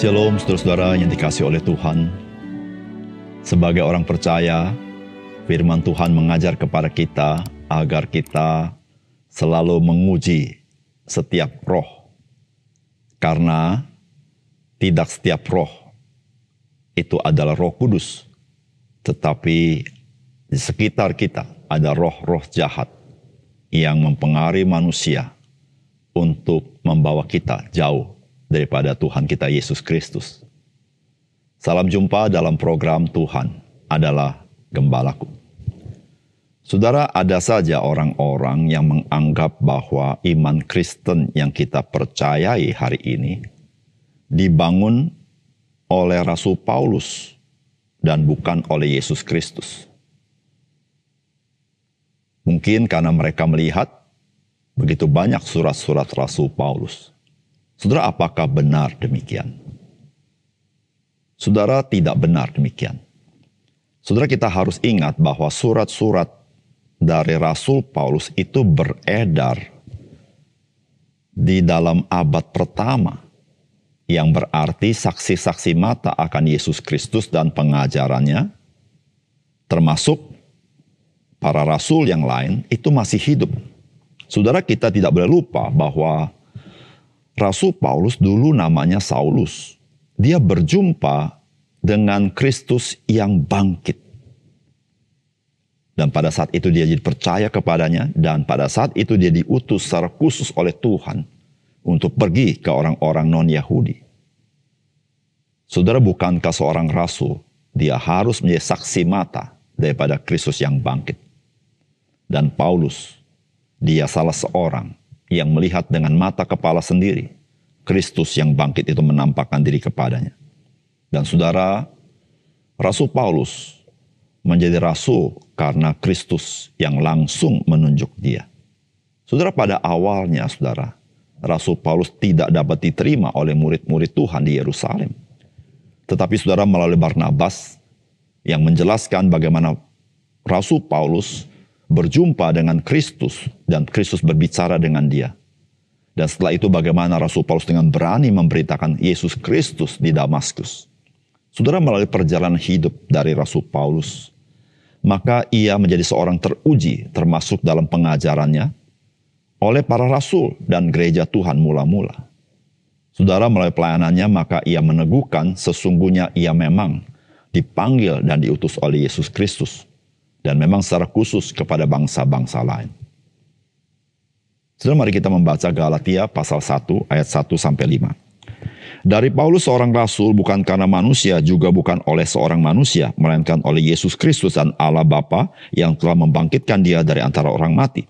Shalom saudara-saudara yang dikasihi oleh Tuhan. Sebagai orang percaya, firman Tuhan mengajar kepada kita agar kita selalu menguji setiap roh. Karena tidak setiap roh itu adalah Roh Kudus, tetapi di sekitar kita ada roh-roh jahat yang mempengaruhi manusia untuk membawa kita jauh daripada Tuhan kita Yesus Kristus. Salam jumpa dalam program Tuhan adalah Gembalaku. Saudara, ada saja orang-orang yang menganggap bahwa iman Kristen yang kita percayai hari ini dibangun oleh Rasul Paulus dan bukan oleh Yesus Kristus. Mungkin karena mereka melihat begitu banyak surat-surat Rasul Paulus. Saudara, apakah benar demikian? Saudara, tidak benar demikian. Saudara, kita harus ingat bahwa surat-surat dari Rasul Paulus itu beredar di dalam abad pertama, yang berarti saksi-saksi mata akan Yesus Kristus dan pengajarannya, termasuk para rasul yang lain, itu masih hidup. Saudara, kita tidak boleh lupa bahwa Rasul Paulus dulu namanya Saulus. Dia berjumpa dengan Kristus yang bangkit. Dan pada saat itu dia jadi percaya kepadanya, dan pada saat itu dia diutus secara khusus oleh Tuhan untuk pergi ke orang-orang non-Yahudi. Saudara, bukankah seorang rasul, dia harus menjadi saksi mata daripada Kristus yang bangkit. Dan Paulus, dia salah seorang yang melihat dengan mata kepala sendiri Kristus yang bangkit itu menampakkan diri kepadanya. Dan saudara, Rasul Paulus menjadi rasul karena Kristus yang langsung menunjuk dia. Saudara, pada awalnya saudara, Rasul Paulus tidak dapat diterima oleh murid-murid Tuhan di Yerusalem. Tetapi saudara, melalui Barnabas yang menjelaskan bagaimana Rasul Paulus berjumpa dengan Kristus dan Kristus berbicara dengan dia. Dan setelah itu bagaimana Rasul Paulus dengan berani memberitakan Yesus Kristus di Damaskus. Saudara, melalui perjalanan hidup dari Rasul Paulus, maka ia menjadi seorang teruji termasuk dalam pengajarannya oleh para rasul dan gereja Tuhan mula-mula. Saudara, melalui pelayanannya maka ia meneguhkan sesungguhnya ia memang dipanggil dan diutus oleh Yesus Kristus. Dan memang secara khusus kepada bangsa-bangsa lain. Saudara, mari kita membaca Galatia pasal 1 ayat 1-5. Dari Paulus seorang rasul bukan karena manusia, juga bukan oleh seorang manusia, melainkan oleh Yesus Kristus dan Allah Bapa yang telah membangkitkan dia dari antara orang mati.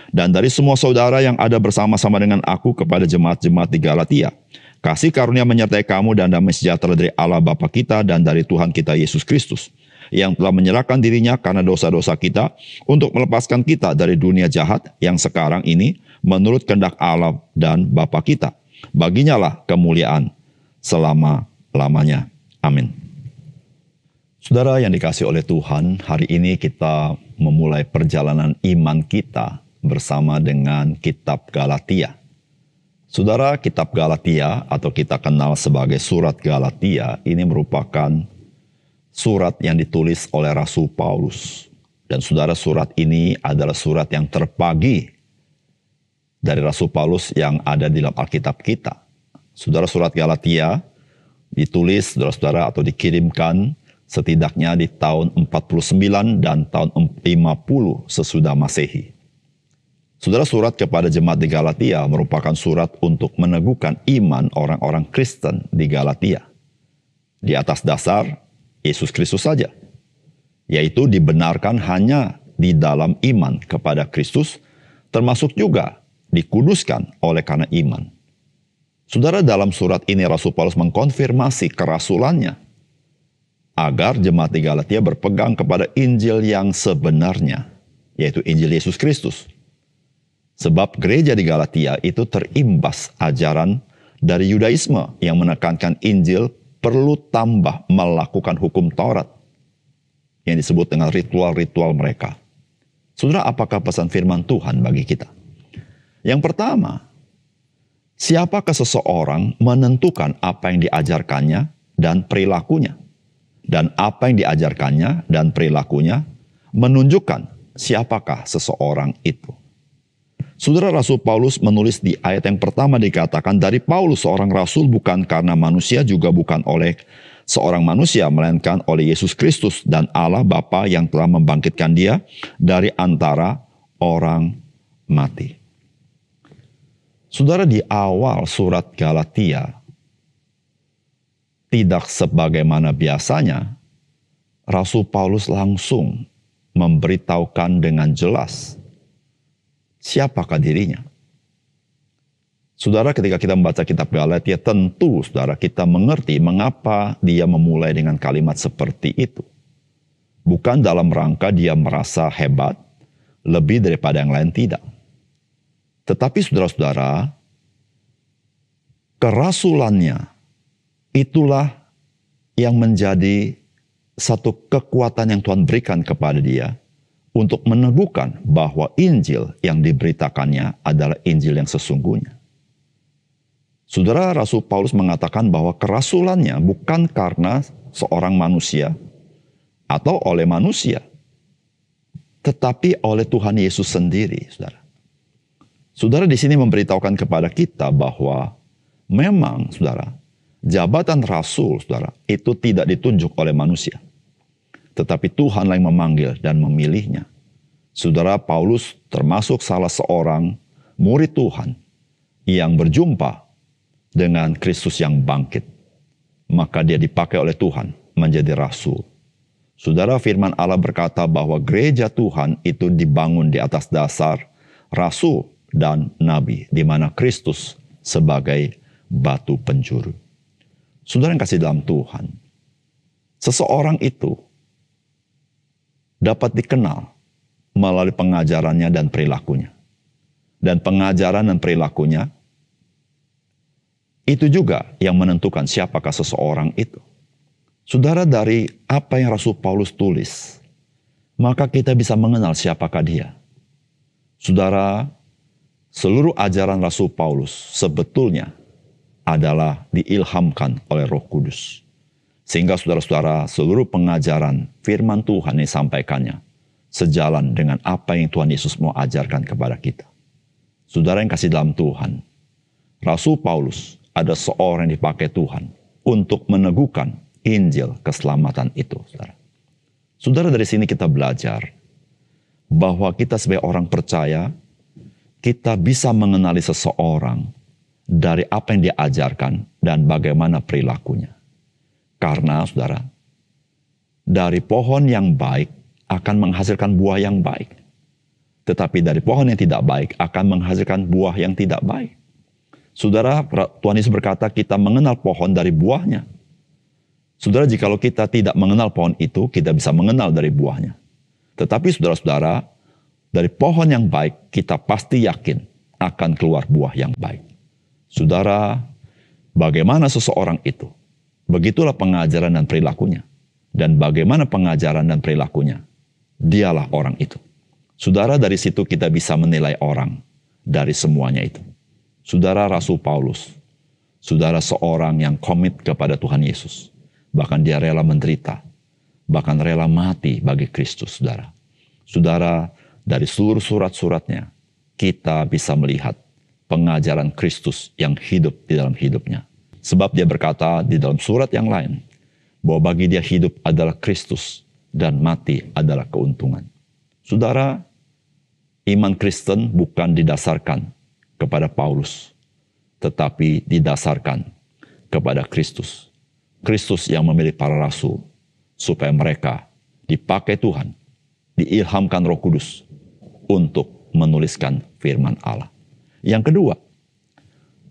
Dan dari semua saudara yang ada bersama-sama dengan aku kepada jemaat-jemaat di Galatia. Kasih karunia menyertai kamu dan damai sejahtera dari Allah Bapa kita dan dari Tuhan kita Yesus Kristus, yang telah menyerahkan dirinya karena dosa-dosa kita untuk melepaskan kita dari dunia jahat yang sekarang ini menurut kehendak Allah dan Bapa kita. Baginya lah kemuliaan selama-lamanya. Amin. Saudara yang dikasihi oleh Tuhan, hari ini kita memulai perjalanan iman kita bersama dengan kitab Galatia. Saudara, kitab Galatia atau kita kenal sebagai surat Galatia ini merupakan surat yang ditulis oleh Rasul Paulus. Dan saudara, surat ini adalah surat yang terpagi dari Rasul Paulus yang ada di dalam Alkitab kita. Saudara, surat Galatia ditulis, saudara-saudara, atau dikirimkan setidaknya di tahun 49 dan tahun 50 sesudah Masehi. Saudara, surat kepada jemaat di Galatia merupakan surat untuk meneguhkan iman orang-orang Kristen di Galatia. Di atas dasar Yesus Kristus saja, yaitu dibenarkan hanya di dalam iman kepada Kristus, termasuk juga dikuduskan oleh karena iman. Saudara, dalam surat ini Rasul Paulus mengkonfirmasi kerasulannya agar jemaat di Galatia berpegang kepada Injil yang sebenarnya, yaitu Injil Yesus Kristus. Sebab gereja di Galatia itu terimbas ajaran dari Yudaisme yang menekankan Injil perlu tambah melakukan hukum Taurat yang disebut dengan ritual-ritual mereka. Saudara, apakah pesan firman Tuhan bagi kita? Yang pertama, Siapakah seseorang menentukan apa yang diajarkannya dan perilakunya? Dan apa yang diajarkannya dan perilakunya menunjukkan siapakah seseorang itu. Saudara, Rasul Paulus menulis di ayat yang pertama dikatakan, dari Paulus seorang rasul bukan karena manusia, juga bukan oleh seorang manusia, melainkan oleh Yesus Kristus dan Allah Bapa yang telah membangkitkan dia dari antara orang mati. Saudara, di awal surat Galatia, tidak sebagaimana biasanya, Rasul Paulus langsung memberitahukan dengan jelas siapakah dirinya. Saudara, ketika kita membaca kitab Galatia, tentu saudara kita mengerti mengapa dia memulai dengan kalimat seperti itu. Bukan dalam rangka dia merasa hebat, lebih daripada yang lain, tidak. Tetapi saudara-saudara, kerasulannya itulah yang menjadi satu kekuatan yang Tuhan berikan kepada dia untuk meneguhkan bahwa Injil yang diberitakannya adalah Injil yang sesungguhnya. Saudara, Rasul Paulus mengatakan bahwa kerasulannya bukan karena seorang manusia atau oleh manusia, tetapi oleh Tuhan Yesus sendiri, saudara. Saudara di sini memberitahukan kepada kita bahwa memang, saudara, jabatan rasul, saudara, itu tidak ditunjuk oleh manusia. Tetapi Tuhan yang memanggil dan memilihnya. Saudara, Paulus termasuk salah seorang murid Tuhan yang berjumpa dengan Kristus yang bangkit. Maka dia dipakai oleh Tuhan menjadi rasul. Saudara, firman Allah berkata bahwa gereja Tuhan itu dibangun di atas dasar rasul dan nabi, di mana Kristus sebagai batu penjuru. Saudara yang kasih dalam Tuhan, seseorang itu dapat dikenal melalui pengajarannya dan perilakunya. Dan pengajaran dan perilakunya itu juga yang menentukan siapakah seseorang itu. Saudara, dari apa yang Rasul Paulus tulis, maka kita bisa mengenal siapakah dia. Saudara, seluruh ajaran Rasul Paulus sebetulnya adalah diilhamkan oleh Roh Kudus. Sehingga saudara-saudara, seluruh pengajaran firman Tuhan yang disampaikannya sejalan dengan apa yang Tuhan Yesus mau ajarkan kepada kita. Saudara yang kasih dalam Tuhan, Rasul Paulus ada seorang yang dipakai Tuhan untuk meneguhkan Injil keselamatan itu. Saudara, saudara, dari sini kita belajar bahwa kita sebagai orang percaya, kita bisa mengenali seseorang dari apa yang dia ajarkan dan bagaimana perilakunya. Karena, saudara, dari pohon yang baik akan menghasilkan buah yang baik. Tetapi dari pohon yang tidak baik akan menghasilkan buah yang tidak baik. Saudara, Tuhan Yesus berkata kita mengenal pohon dari buahnya. Saudara, jikalau kita tidak mengenal pohon itu, kita bisa mengenal dari buahnya. Tetapi saudara-saudara, dari pohon yang baik, kita pasti yakin akan keluar buah yang baik. Saudara, bagaimana seseorang itu? Begitulah pengajaran dan perilakunya. Dan bagaimana pengajaran dan perilakunya? Dialah orang itu. Saudara, dari situ kita bisa menilai orang dari semuanya itu. Saudara, Rasul Paulus, saudara seorang yang komit kepada Tuhan Yesus. Bahkan dia rela menderita, bahkan rela mati bagi Kristus, saudara. Saudara, dari seluruh surat-suratnya, kita bisa melihat pengajaran Kristus yang hidup di dalam hidupnya. Sebab dia berkata di dalam surat yang lain, bahwa bagi dia hidup adalah Kristus dan mati adalah keuntungan. Saudara, iman Kristen bukan didasarkan kepada Paulus, tetapi didasarkan kepada Kristus. Kristus yang memilih para rasul, supaya mereka dipakai Tuhan, diilhamkan Roh Kudus, untuk menuliskan firman Allah. Yang kedua,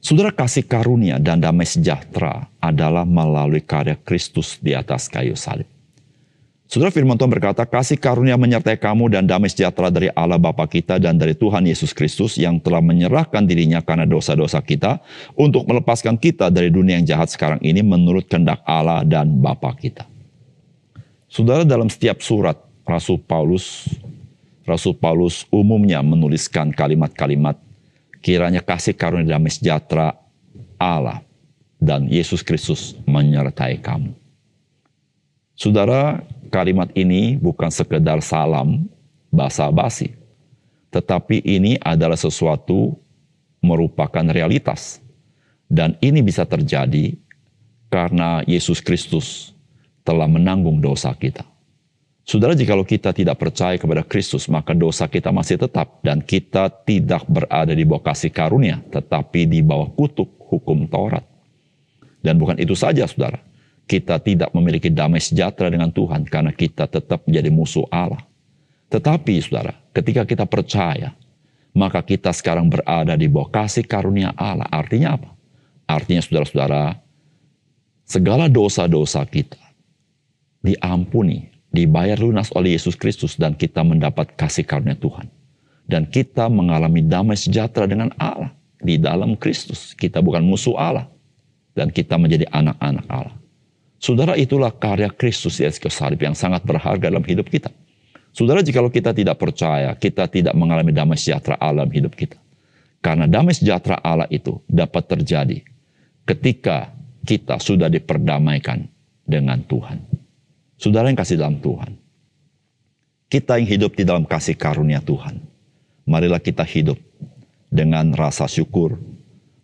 saudara, kasih karunia dan damai sejahtera adalah melalui karya Kristus di atas kayu salib. Saudara, firman Tuhan berkata, kasih karunia menyertai kamu dan damai sejahtera dari Allah Bapa kita dan dari Tuhan Yesus Kristus yang telah menyerahkan dirinya karena dosa-dosa kita untuk melepaskan kita dari dunia yang jahat sekarang ini menurut kehendak Allah dan Bapa kita. Saudara, dalam setiap surat Rasul Paulus umumnya menuliskan kalimat-kalimat Kiranya kasih karunia damai sejahtera Allah dan Yesus Kristus menyertai kamu. Saudara, kalimat ini bukan sekedar salam basa-basi, tetapi ini adalah sesuatu merupakan realitas. Dan ini bisa terjadi karena Yesus Kristus telah menanggung dosa kita. Saudara, jikalau kita tidak percaya kepada Kristus, maka dosa kita masih tetap dan kita tidak berada di bawah kasih karunia, tetapi di bawah kutuk hukum Taurat. Dan bukan itu saja, saudara. Kita tidak memiliki damai sejahtera dengan Tuhan karena kita tetap menjadi musuh Allah. Tetapi, saudara, ketika kita percaya, maka kita sekarang berada di bawah kasih karunia Allah. Artinya apa? Artinya, saudara-saudara, segala dosa-dosa kita diampuni, dibayar lunas oleh Yesus Kristus, dan kita mendapat kasih karunia Tuhan. Dan kita mengalami damai sejahtera dengan Allah di dalam Kristus. Kita bukan musuh Allah. Dan kita menjadi anak-anak Allah. Saudara, itulah karya Kristus di atas kayu salib yang sangat berharga dalam hidup kita. Saudara, jikalau kita tidak percaya, kita tidak mengalami damai sejahtera Allah dalam hidup kita. Karena damai sejahtera Allah itu dapat terjadi ketika kita sudah diperdamaikan dengan Tuhan. Saudara yang kasih dalam Tuhan, kita yang hidup di dalam kasih karunia Tuhan, marilah kita hidup dengan rasa syukur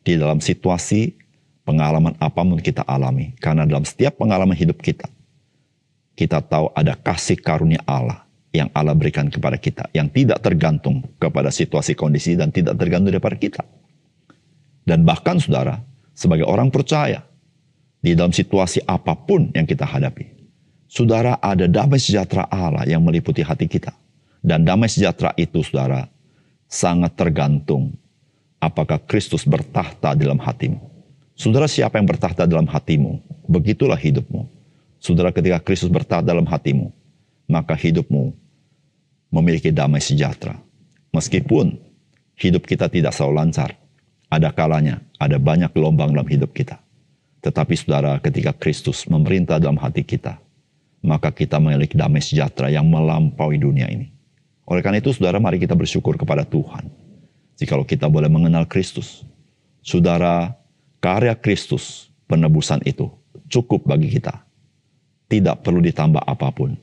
di dalam situasi pengalaman apapun kita alami. Karena dalam setiap pengalaman hidup kita, kita tahu ada kasih karunia Allah yang Allah berikan kepada kita, yang tidak tergantung kepada situasi kondisi dan tidak tergantung daripada kita. Dan bahkan, saudara, sebagai orang percaya, di dalam situasi apapun yang kita hadapi, saudara, ada damai sejahtera Allah yang meliputi hati kita. Dan damai sejahtera itu, saudara, sangat tergantung apakah Kristus bertahta dalam hatimu. Saudara, siapa yang bertahta dalam hatimu, begitulah hidupmu. Saudara, ketika Kristus bertahta dalam hatimu, maka hidupmu memiliki damai sejahtera. Meskipun hidup kita tidak selalu lancar, ada kalanya, ada banyak gelombang dalam hidup kita. Tetapi saudara, ketika Kristus memerintah dalam hati kita, maka kita memiliki damai sejahtera yang melampaui dunia ini. Oleh karena itu, saudara, mari kita bersyukur kepada Tuhan. Jikalau kita boleh mengenal Kristus, saudara, karya Kristus, penebusan itu cukup bagi kita. Tidak perlu ditambah apapun,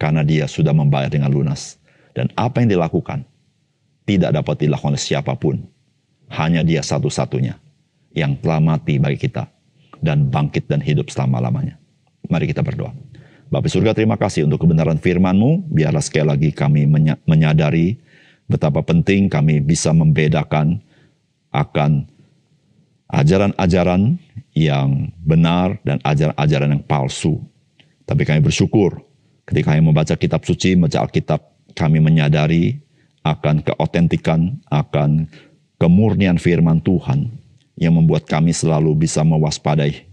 karena Dia sudah membayar dengan lunas. Dan apa yang dilakukan, tidak dapat dilakukan oleh siapapun. Hanya Dia satu-satunya yang telah mati bagi kita dan bangkit dan hidup selama-lamanya. Mari kita berdoa. Bapa surga, terima kasih untuk kebenaran firman-Mu. Biarlah sekali lagi kami menyadari betapa penting kami bisa membedakan akan ajaran-ajaran yang benar dan ajaran-ajaran yang palsu. Tapi kami bersyukur ketika kami membaca kitab suci, membaca Alkitab, kami menyadari akan keotentikan, akan kemurnian firman Tuhan yang membuat kami selalu bisa mewaspadai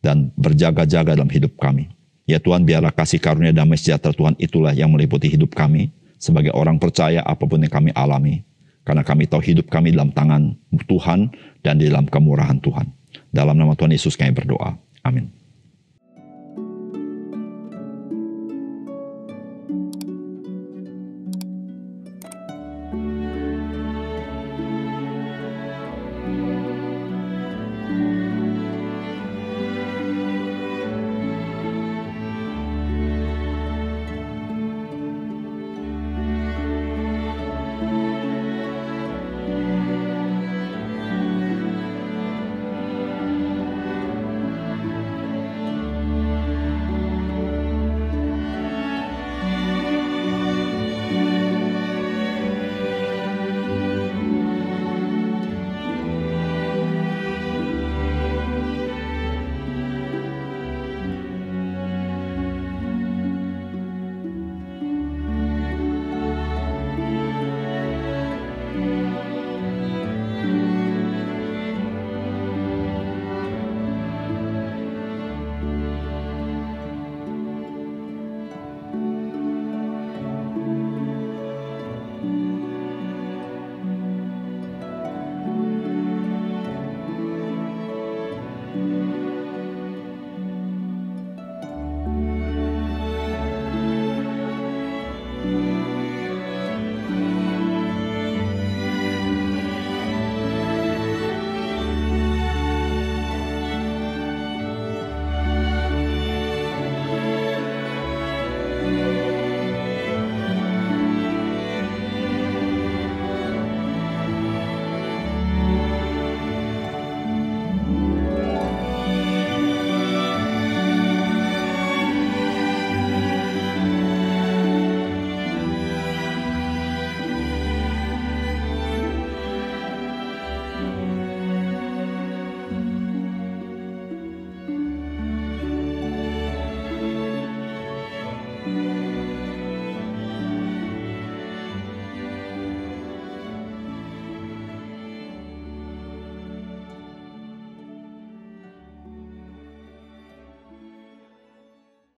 dan berjaga-jaga dalam hidup kami. Ya Tuhan, biarlah kasih karunia damai sejahtera Tuhan itulah yang meliputi hidup kami sebagai orang percaya apapun yang kami alami. Karena kami tahu hidup kami dalam tangan Tuhan dan di dalam kemurahan Tuhan. Dalam nama Tuhan Yesus kami berdoa. Amin.